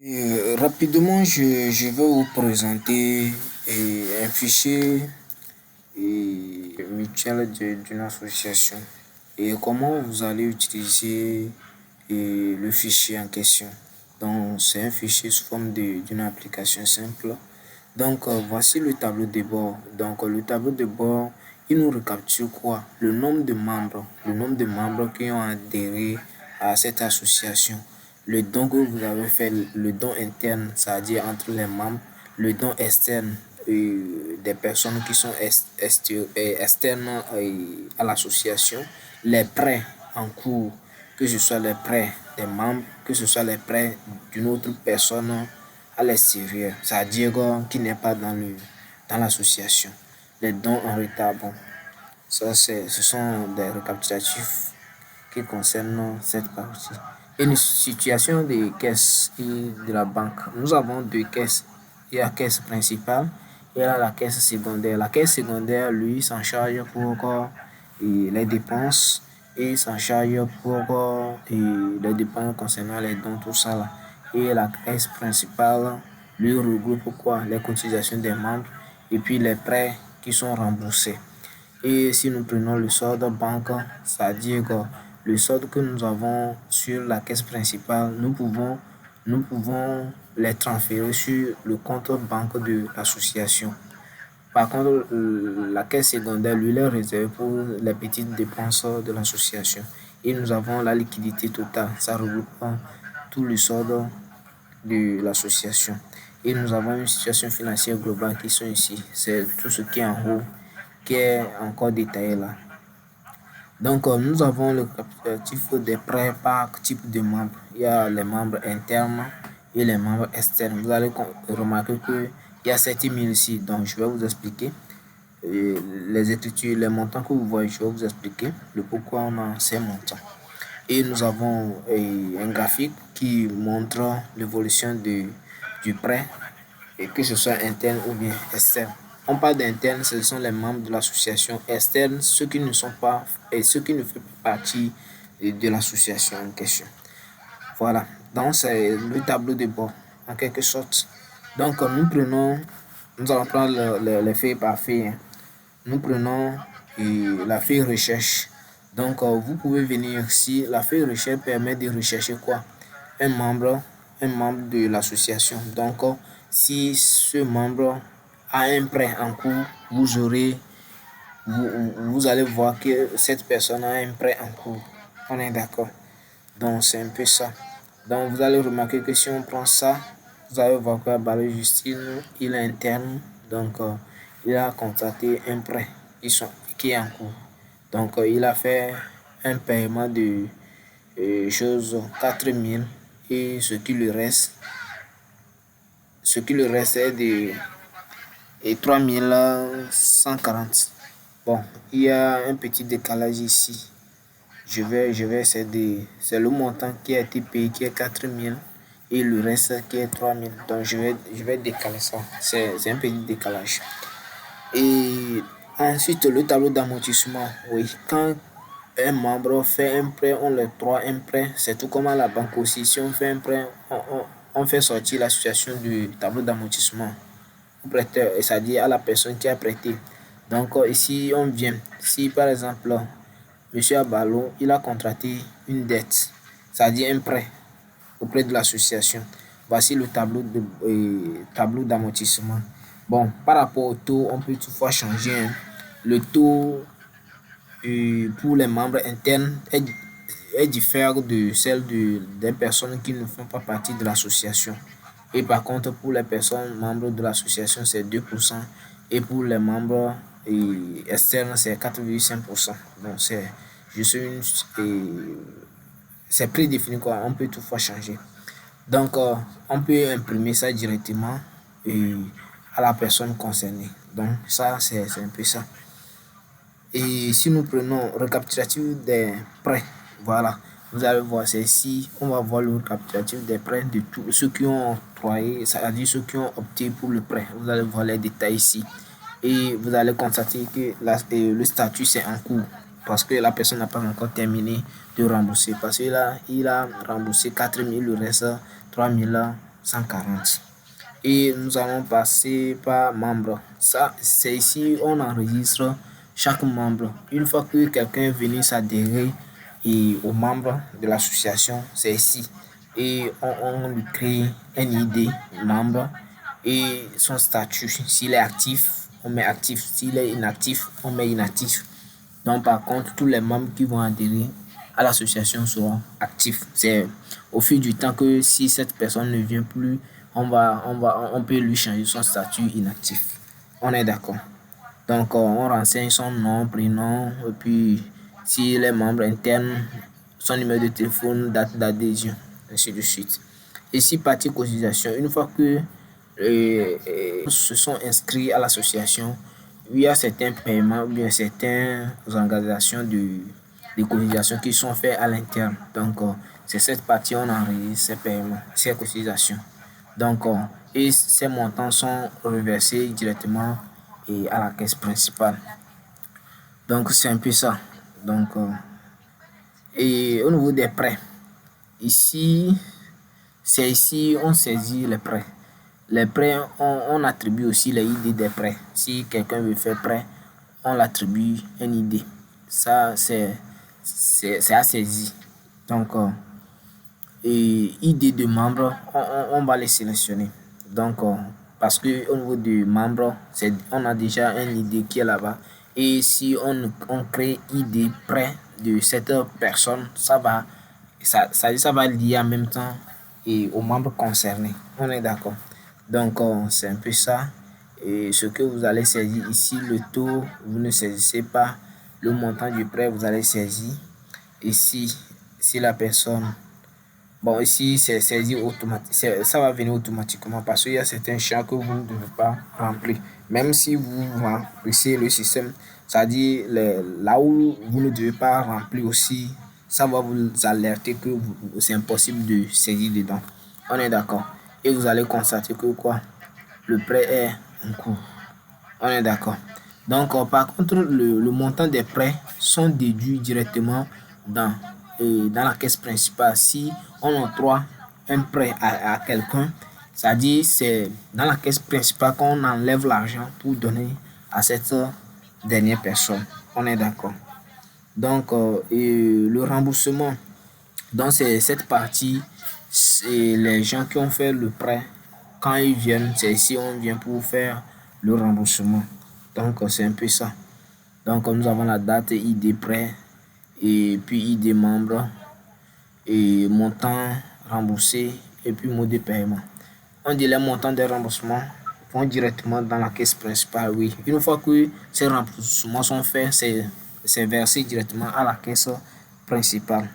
Rapidement, je vais vous présenter un fichier mutuel d'une association et comment vous allez utiliser le fichier en question. Donc, c'est un fichier sous forme d'une application simple. Donc, voici le tableau de bord. Donc, le tableau de bord, il nous récapitule quoi? Le nombre de membres qui ont adhéré à cette association, le don que vous avez fait, le don interne, c'est-à-dire entre les membres, le don externe, des personnes qui sont externes à l'association, les prêts en cours, que ce soit les prêts des membres, que ce soit les prêts d'une autre personne à l'extérieur, c'est-à-dire qui n'est pas dans l'association. Les dons en retard, bon, ce sont des récapitulatifs qui concernent cette partie. Une situation de caisse et de la banque. Nous avons deux caisses. Il y a la caisse principale et la caisse secondaire. La caisse secondaire, lui, s'en charge pour les dépenses et s'en charge pour les dépenses concernant les dons, tout ça là. Et la caisse principale, lui, regroupe quoi? Les cotisations des membres et puis les prêts qui sont remboursés. Et si nous prenons le solde banque, c'est-à-dire que le solde que nous avons sur la caisse principale, nous pouvons les transférer sur le compte banque de l'association. Par contre, la caisse secondaire, lui, est réservée pour les petites dépenses de l'association. Et nous avons la liquidité totale, ça regroupe tout le solde de l'association. Et nous avons une situation financière globale qui sont ici. C'est tout ce qui est en haut, qui est encore détaillé là. Donc, nous avons le récapitulatif des prêts par type de membres. Il y a les membres internes et les membres externes. Vous allez remarquer qu'il y a 7000 ici. Donc, je vais vous expliquer les écritures, les montants que vous voyez. Je vais vous expliquer le pourquoi on a ces montants. Et nous avons un graphique qui montre l'évolution du prêt, et que ce soit interne ou bien externe. On parle d'interne, ce sont les membres de l'association. Externe, ceux qui ne sont pas et ceux qui ne font pas partie de l'association en question. Voilà, donc c'est le tableau de bord en quelque sorte. Donc nous allons prendre les feuilles par feuille. Hein. Nous prenons la feuille recherche. Donc vous pouvez venir ici. La feuille recherche permet de rechercher quoi? Un membre de l'association. Donc si ce membre a un prêt en cours, vous allez voir que cette personne a un prêt en cours. On est d'accord. Donc c'est un peu ça. Donc vous allez remarquer que si on prend ça, vous allez voir que Balé Justine, il est interne. Donc il a contracté un prêt qui est en cours. Donc il a fait un paiement de choses 4000 et ce qui lui reste est de 3140. Bon, il y a un petit décalage ici. Je vais essayer de... C'est le montant qui a été payé qui est 4000 et le reste qui est 3000. Donc je vais décaler ça. C'est un petit décalage. Et ensuite, le tableau d'amortissement. Oui, quand un membre fait un prêt, on le doit un prêt. C'est tout comme à la banque aussi. Si on fait un prêt, on fait sortir l'association du tableau d'amortissement au prêteur, c'est-à-dire à la personne qui a prêté. Donc ici, on vient. Si par exemple, Monsieur Abalo, il a contracté une dette, c'est-à-dire un prêt auprès de l'association. Voici le tableau d'amortissement. Bon, par rapport au taux, on peut toutefois changer. Hein. Le taux pour les membres internes est différent de celle des personnes qui ne font pas partie de l'association. Et par contre, pour les personnes membres de l'association, c'est 2%. Et pour les membres externes, c'est 4,5%. Donc, c'est prédéfini quoi. On peut toutefois changer. Donc, on peut imprimer ça directement à la personne concernée. Donc, ça, c'est un peu ça. Et si nous prenons récapitulatif des prêts, voilà, vous allez voir, c'est ici, on va voir le récapitulatif des prêts de tous ceux qui ont octroyé, c'est-à-dire ceux qui ont opté pour le prêt. Vous allez voir les détails ici. Et vous allez constater que le statut c'est en cours parce que la personne n'a pas encore terminé de rembourser. Parce que là, il a remboursé 4000, le reste 3000 140. Et nous allons passer par membre. Ça, c'est ici on enregistre chaque membre. Une fois que quelqu'un est venu s'adhérer et aux membres de l'association, c'est ici. Et on lui crée un ID membre et son statut. S'il est actif, on met actif. S'il est inactif, on met inactif. Donc par contre, tous les membres qui vont adhérer à l'association seront actifs. C'est au fil du temps que si cette personne ne vient plus, on peut lui changer son statut inactif. On est d'accord. Donc on renseigne son nom, prénom, et puis s'il est membre interne, son numéro de téléphone, date d'adhésion, ainsi de suite. Ici, partie cotisation. Une fois que se sont inscrits à l'association, il y a certains paiements ou bien certaines organisations de cotisation qui sont faits à l'interne. Donc, c'est cette partie on enregistre ces paiements, ces cotisations. Donc, et ces montants sont reversés directement à la caisse principale. Donc, c'est un peu ça. Donc, et au niveau des prêts, ici, c'est ici on saisit les prêts. Les prêts, on attribue aussi les ID des prêts. Si quelqu'un veut faire prêt, on l'attribue un ID. Ça, c'est à saisir. Donc, et ID de membre, on va les sélectionner. Donc, parce que au niveau du membre, on a déjà un ID qui est là-bas. Et si on crée ID prêt de cette personne, ça va lier en même temps et aux membres concernés. On est d'accord. Donc, c'est un peu ça. Et ce que vous allez saisir ici, le taux, vous ne saisissez pas. Le montant du prêt, vous allez saisir. Ici, si la personne... Bon, ici, c'est saisi automatiquement. Ça va venir automatiquement parce qu'il y a certains champs que vous ne devez pas remplir. Même si vous remplissez le système, c'est-à-dire là où vous ne devez pas remplir aussi, ça va vous alerter que c'est impossible de saisir dedans. On est d'accord. Et vous allez constater que quoi? Le prêt est en cours. On est d'accord. Donc, par contre, le montant des prêts sont déduits directement dans la caisse principale. Si on octroie un prêt à quelqu'un, c'est-à-dire c'est dans la caisse principale qu'on enlève l'argent pour donner à cette dernière personne. On est d'accord. Donc, le remboursement, donc c'est cette partie, c'est les gens qui ont fait le prêt. Quand ils viennent, c'est ici on vient pour faire le remboursement. Donc, c'est un peu ça. Donc, nous avons la date ID prêt et puis ID membre et montant remboursé et puis mot de paiement. On dit les montants de remboursement vont directement dans la caisse principale, oui. Une fois que ces remboursements sont faits, c'est versé directement à la caisse principale.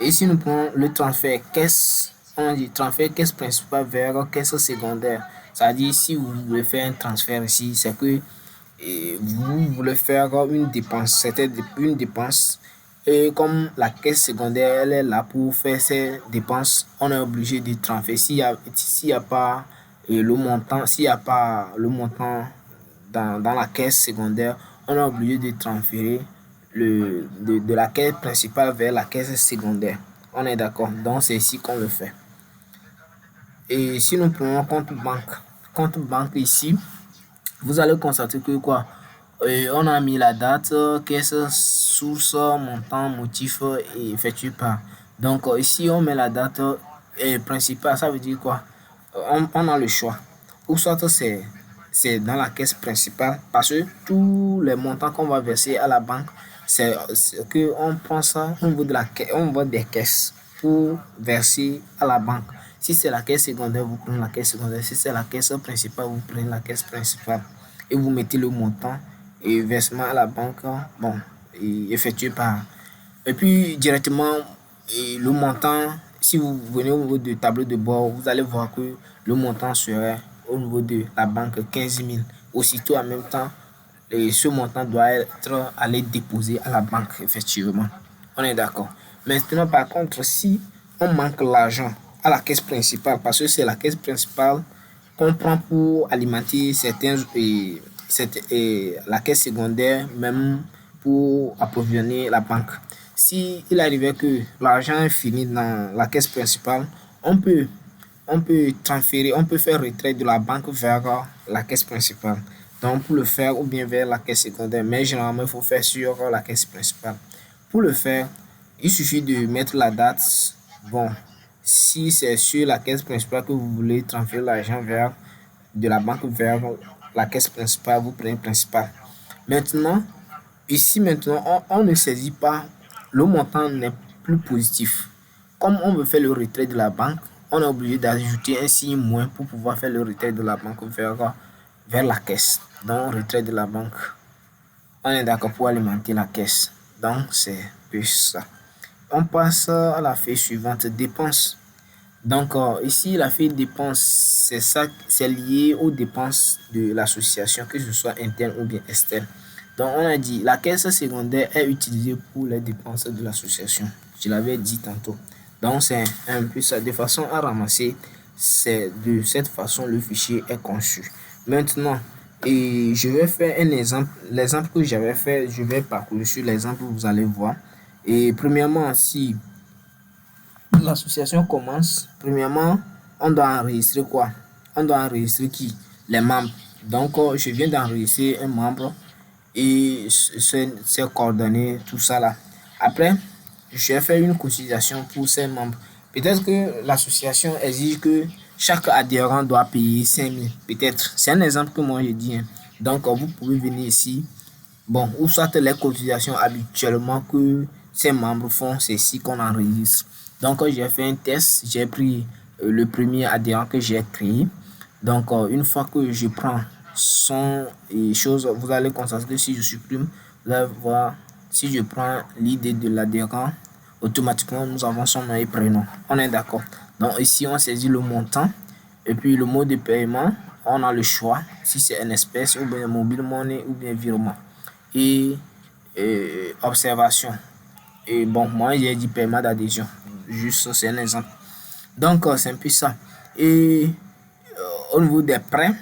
Et si nous prenons le transfert caisse, on dit transfert caisse principale vers caisse secondaire. C'est-à-dire si vous voulez faire un transfert ici, c'est que vous voulez faire une dépense, c'était une dépense. Et comme la caisse secondaire elle est là pour faire ces dépenses, on est obligé de transférer. S'il y a pas le montant, s'il n'y a pas le montant dans la caisse secondaire, on est obligé de transférer de la caisse principale vers la caisse secondaire. On est d'accord. Donc c'est ici qu'on le fait. Et si nous prenons compte banque ici, vous allez constater que quoi, on a mis la date, caisse, source, montant, motif et effectué par. Donc ici on met la date principale, ça veut dire quoi? On a le choix. Ou soit c'est dans la caisse principale parce que tous les montants qu'on va verser à la banque, c'est que on prend ça au niveau des caisses pour verser à la banque. Si c'est la caisse secondaire, vous prenez la caisse secondaire. Si c'est la caisse principale, vous prenez la caisse principale. Et vous mettez le montant et versement à la banque, bon, effectué par. Et puis directement, le montant, si vous venez au niveau du tableau de bord, vous allez voir que le montant serait au niveau de la banque 15 000. Aussitôt en même temps, ce montant doit être allé déposer à la banque, effectivement. On est d'accord. Maintenant, par contre, si on manque l'argent à la caisse principale, parce que c'est la caisse principale qu'on prend pour alimenter la caisse secondaire, même pour approvisionner la banque. Si il arrivait que l'argent est fini dans la caisse principale, on peut on peut transférer, on peut faire retrait de la banque vers la caisse principale. Donc, pour le faire, ou bien vers la caisse secondaire, mais généralement, il faut faire sur la caisse principale. Pour le faire, il suffit de mettre la date. Bon, si c'est sur la caisse principale que vous voulez transférer l'argent vers de la banque vers la caisse principale, vous prenez principal. Maintenant, ici maintenant, on ne saisit pas, le montant n'est plus positif. Comme on veut faire le retrait de la banque, on est obligé d'ajouter un signe moins pour pouvoir faire le retrait de la banque vers la caisse. Donc, retrait de la banque. On est d'accord pour alimenter la caisse. Donc, c'est plus ça. On passe à la feuille suivante, dépenses. Donc, ici, la feuille dépenses, c'est ça, c'est lié aux dépenses de l'association, que ce soit interne ou bien externe. Donc, on a dit, la caisse secondaire est utilisée pour les dépenses de l'association. Je l'avais dit tantôt. Donc, c'est un peu ça. De façon à ramasser, c'est de cette façon le fichier est conçu. Maintenant, et je vais faire un exemple. L'exemple que j'avais fait, je vais parcourir sur l'exemple, vous allez voir. Et premièrement, si l'association commence, premièrement, on doit enregistrer quoi? On doit enregistrer qui? Les membres. Donc, je viens d'enregistrer un membre et ses coordonnées, tout ça là. Après, je vais faire une cotisation pour ces membres. Peut-être que l'association exige que chaque adhérent doit payer 5 000. Peut-être. C'est un exemple que moi je dis. Hein. Donc, vous pouvez venir ici. Bon, ou soit les cotisations habituellement que ces membres font, c'est ici qu'on enregistre. Donc, j'ai fait un test. J'ai pris le premier adhérent que j'ai créé. Donc, une fois que je prends son et choses, vous allez constater que si je supprime, vous allez voir, si je prends l'idée de l'adhérent, automatiquement, nous avons son nom et prénom. On est d'accord. Donc, ici, on saisit le montant. Et puis, le mode de paiement, on a le choix. Si c'est une espèce, ou bien mobile money, ou bien virement. Et observation. Et bon, moi, j'ai dit paiement d'adhésion. Juste, c'est un exemple. Donc, c'est un peu ça. Et au niveau des prêts,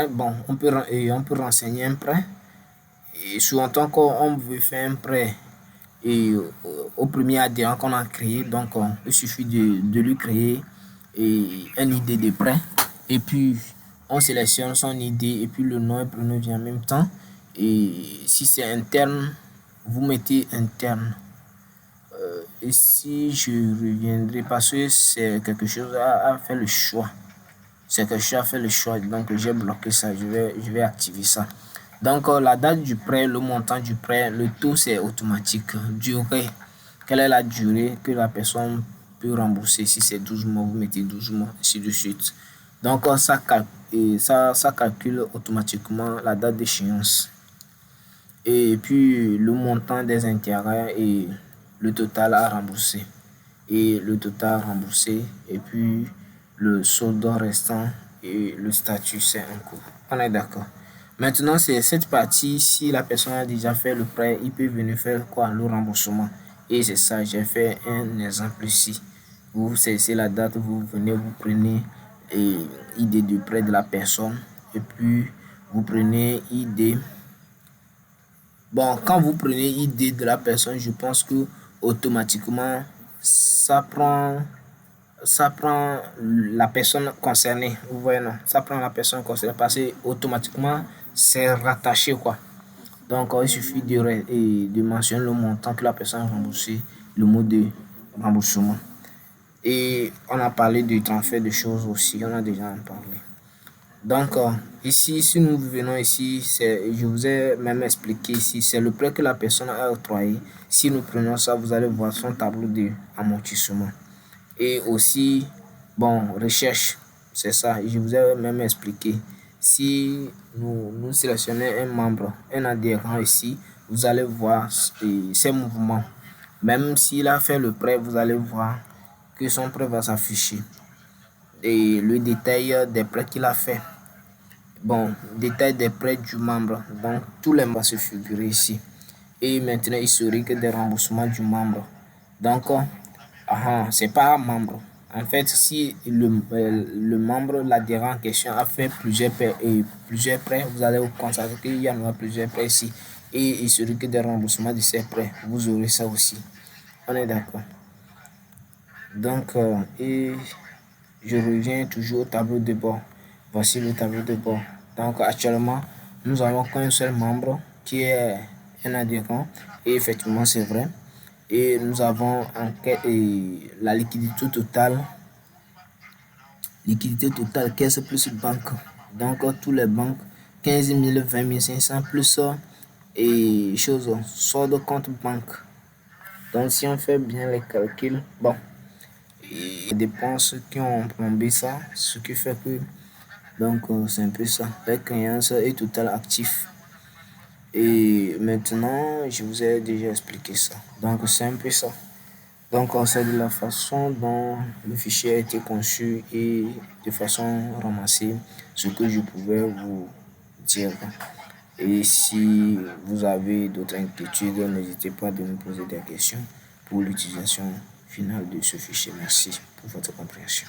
bon, on peut renseigner un prêt. Et souvent, on veut faire un prêt et au premier adhérent qu'on a créé, donc il suffit de lui créer une idée de prêt. Et puis, on sélectionne son idée et puis le nom et prénom vient en même temps. Et si c'est interne, vous mettez interne. Et si je reviendrai, parce que c'est quelque chose à faire le choix. C'est que je fait le choix, donc j'ai bloqué ça, je vais activer ça. Donc la date du prêt, le montant du prêt, le taux c'est automatique. Durée, quelle est la durée que la personne peut rembourser? Si c'est 12 mois, vous mettez 12 mois, ainsi de suite. Donc ça calcule automatiquement la date d'échéance. Et puis le montant des intérêts et le total à rembourser. Et le total remboursé et puis le solde restant et le statut c'est un coût. On est d'accord. Maintenant, c'est cette partie, si la personne a déjà fait le prêt, il peut venir faire quoi? Le remboursement. Et c'est ça, j'ai fait un exemple ici. Vous saisissez la date, vous venez, vous prenez idée du prêt de la personne et puis vous prenez idée. Bon, quand vous prenez idée de la personne, je pense que automatiquement, ça prend la personne concernée. Vous voyez, non? Ça prend la personne concernée parce que automatiquement, c'est rattaché, quoi. Donc, il suffit de mentionner le montant que la personne a remboursé, le mot de remboursement. Et on a parlé du transfert de choses aussi, on a déjà en parlé. Donc, ici, si nous venons ici, je vous ai même expliqué ici, c'est le prêt que la personne a octroyé. Si nous prenons ça, vous allez voir son tableau d'amortissement. Et aussi, bon, recherche, c'est ça, je vous ai même expliqué. Si nous sélectionnons un membre, un adhérent ici, vous allez voir ses mouvements. Même s'il a fait le prêt, vous allez voir que son prêt va s'afficher. Et le détail des prêts qu'il a fait. Bon, détail des prêts du membre. Donc, tous les membres se figurer ici. Et maintenant, historique des remboursements du membre. Donc, c'est pas un membre. En fait, si le membre, l'adhérent en question a fait plusieurs prêts, vous allez constater qu'il y en a plusieurs prêts ici. Et historique des remboursements de ces prêts. Vous aurez ça aussi. On est d'accord. Donc, et je reviens toujours au tableau de bord. Voici le tableau de bord. Donc actuellement, nous avons qu'un seul membre qui est un adhérent. Et effectivement, c'est vrai. Et nous avons la liquidité totale, caisse plus banque. Donc tous les banques, 15 000, 20 500 plus et chose, solde compte banque. Donc si on fait bien les calculs, bon, et les dépenses qui ont plombé ça, ce qui fait que donc c'est un peu ça, les créances et total actif. Et maintenant, je vous ai déjà expliqué ça. Donc c'est un peu ça. Donc c'est de la façon dont le fichier a été conçu et de façon ramassée ce que je pouvais vous dire. Et si vous avez d'autres inquiétudes, n'hésitez pas à me poser des questions pour l'utilisation finale de ce fichier. Merci pour votre compréhension.